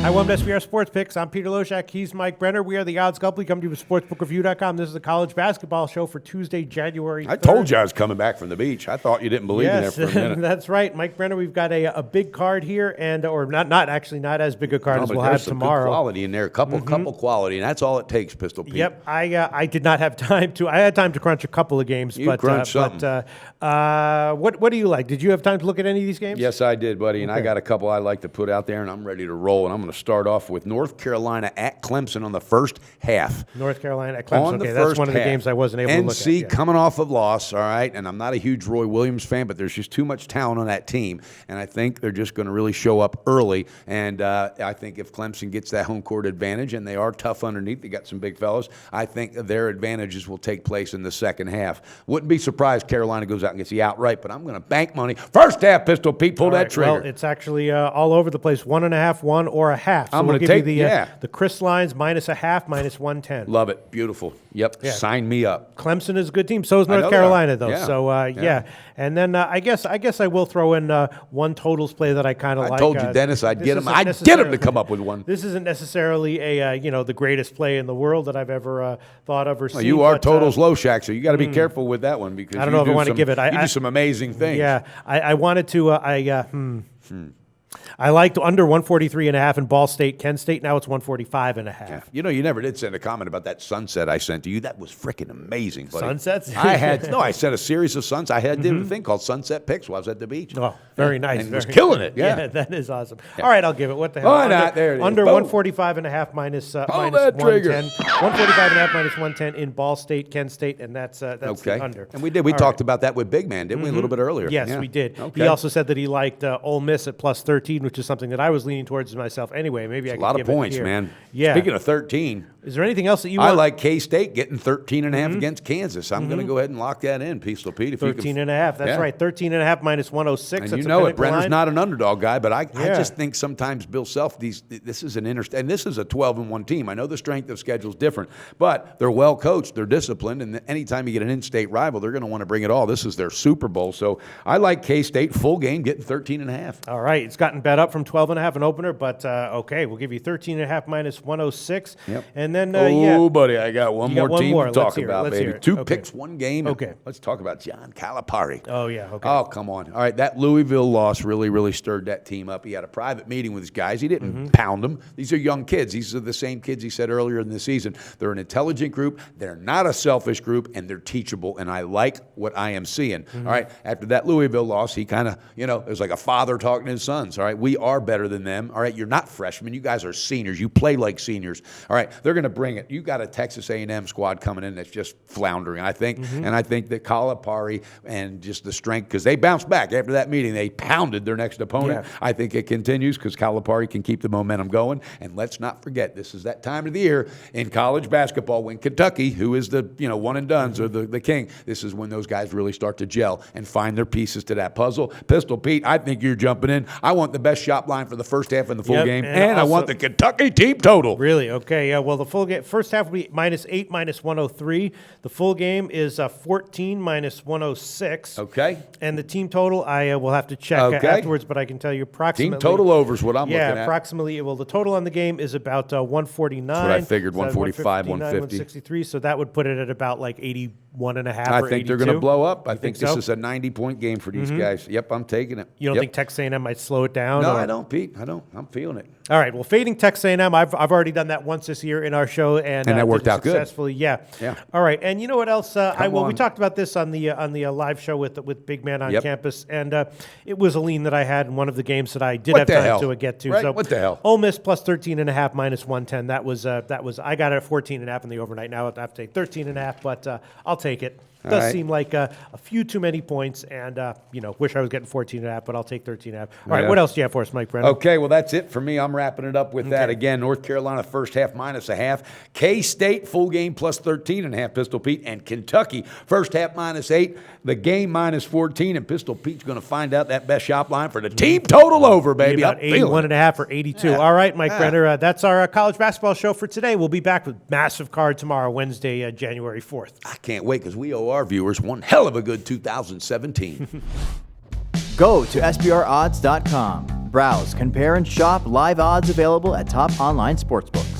Hi, welcome to SBR Sports Picks. I'm Peter Loshak. He's Mike Brenner. We are the Odds Couple. Come to you with SportsbookReview.com. This is the college basketball show for Tuesday, January 3rd. I told you I was coming back from the beach. I thought you didn't believe me there for a minute. That's right. Mike Brenner, we've got a big card here, or not as big a card as we'll have tomorrow. Good quality in there, a couple quality, and that's all it takes, Pistol Pete. Yep. I did not have time to. I had time to crunch a couple of games. You crunched something. What do you like? Did you have time to look at any of these games? Yes, I did, buddy, and I got a couple I like to put out there, and I'm ready to roll, and I'm going to start off with North Carolina at Clemson on the first half. North Carolina at Clemson. Okay, that's one of the games I wasn't able to look at. NC coming off of loss, all right, and I'm not a huge Roy Williams fan, but there's just too much talent on that team, and I think they're just going to really show up early, and I think if Clemson gets that home court advantage, and they are tough underneath, they got some big fellas, I think their advantages will take place in the second half. Wouldn't be surprised Carolina goes out and gets the outright, but I'm going to bank money. First half, Pistol Pete, pull that trigger. Well, it's actually all over the place, 1.5, 1 or a half. So I'm going to give take you the Chris lines minus a half, minus 110. Love it. Beautiful. Yep. Yeah. Sign me up. Clemson is a good team. So is North Carolina, though. Yeah. So, yeah. And then I guess I will throw in one totals play that I kind of like. I told you, Dennis, I'd get him. I'd get him to come up with one. This isn't necessarily the greatest play in the world that I've ever thought of or seen. You are totals Loshak, so you got to be careful with that one because I don't know if I want to give it. You do some amazing things. Yeah, I wanted to. I liked under 143.5 in Ball State, Kent State. Now it's 145.5. Yeah. You never did send a comment about that sunset I sent to you. That was freaking amazing, buddy. Sunsets? I sent a series of sunsets. I did a thing called Sunset Picks while I was at the beach. Oh, very nice. And was killing it. Yeah, that is awesome. Yeah. All right, I'll give it. What the hell? Why not? There it is. Under 145.5 minus 110. 145.5 minus 110 in Ball State, Kent State, and that's okay. The under. And we did. We talked about that with Big Man, didn't we, a little bit earlier? Yes, we did. Okay. He also said that he liked Ole Miss at plus 13, which is something that I was leaning towards myself anyway. Maybe I could give it here. A lot of points, man. Yeah. Speaking of 13. Is there anything else that you want? I like K-State getting 13.5 against Kansas. I'm going to go ahead and lock that in, Pistol Pete. 13.5. That's right. 13.5 minus 106. And that's Brenner's line. not an underdog guy, but I just think sometimes Bill Self, this is and this is a 12-1 team. I know the strength of schedule is different, but they're well coached, they're disciplined, and anytime you get an in-state rival, they're going to want to bring it all. This is their Super Bowl, so I like K-State full game getting 13.5. All right, it's gotten bet up from 12.5 an opener, but okay, we'll give you 13.5 minus 106. Yep. And then buddy, I got one more team to talk about, baby. Two picks, one game. Okay. Let's talk about John Calipari. Oh, yeah. Okay. Oh, come on. All right, that Louisville loss really, really stirred that team up. He had a private meeting with his guys. He didn't pound them. These are young kids. These are the same kids he said earlier in the season. They're an intelligent group. They're not a selfish group, and they're teachable, and I like what I am seeing. All right, after that Louisville loss, he kind of, it was like a father talking to his sons. All right, we are better than them. All right, you're not freshmen. You guys are seniors. You play like seniors. All right, they're going to bring it. You got a Texas A&M squad coming in that's just floundering, I think. And I think that Calipari and just the strength, because they bounced back after that meeting. They pounded their next opponent. Yeah. I think it continues because Calipari can keep the momentum going. And let's not forget, this is that time of the year in college basketball when Kentucky, who is the one and dones or the king, this is when those guys really start to gel and find their pieces to that puzzle. Pistol Pete, I think you're jumping in. I want the best shop line for the first half and the full game, and I want the Kentucky team total. Really? Okay. Yeah. Well, the full game first half will be minus 8 minus 103. The full game is 14 minus 106. Okay. And the team total, I will have to check afterwards, but I can tell you approximately. Team total over is what I'm looking at. Yeah, approximately. Well, the total on the game is about 149. That's what I figured, 145, 150. 163. So that would put it at about like 81.5 I or think 82. they're going to blow up. I think so? This is a 90-point game for these guys. Yep, I'm taking it. You don't think Texas A&M might slow it down? No, I don't, Pete. I don't. I'm feeling it. All right. Well, fading Texas A&M, I've already done that once this year in our show, and that worked out successfully. good. Yeah. All right. And you know what else? We talked about this on the live show with Big Man on campus, and it was a lean that I had in one of the games that I did have time to get to. Right? So what the hell? Ole Miss plus 13.5 minus 110. That was I got it at 14.5 in the overnight. Now I have to take 13.5, but I'll take it. It does seem like a few too many points, and wish I was getting 14.5, but I'll take 13.5. All right, what else do you have for us, Mike Brennan? Okay, well, that's it for me. I'm wrapping it up with that. Again, North Carolina first half minus a half. K-State full game plus 13.5, Pistol Pete. And Kentucky first half minus 8, the game minus 14. And Pistol Pete's going to find out that best shop line for the team total over, baby. About 81.5 or 82. All right, Mike Brenner, that's our college basketball show for today. We'll be back with massive card tomorrow, Wednesday, January 4th. I can't wait because we owe our viewers one hell of a good 2017. Go to SBRodds.com. Browse, compare, and shop live odds available at top online sportsbooks.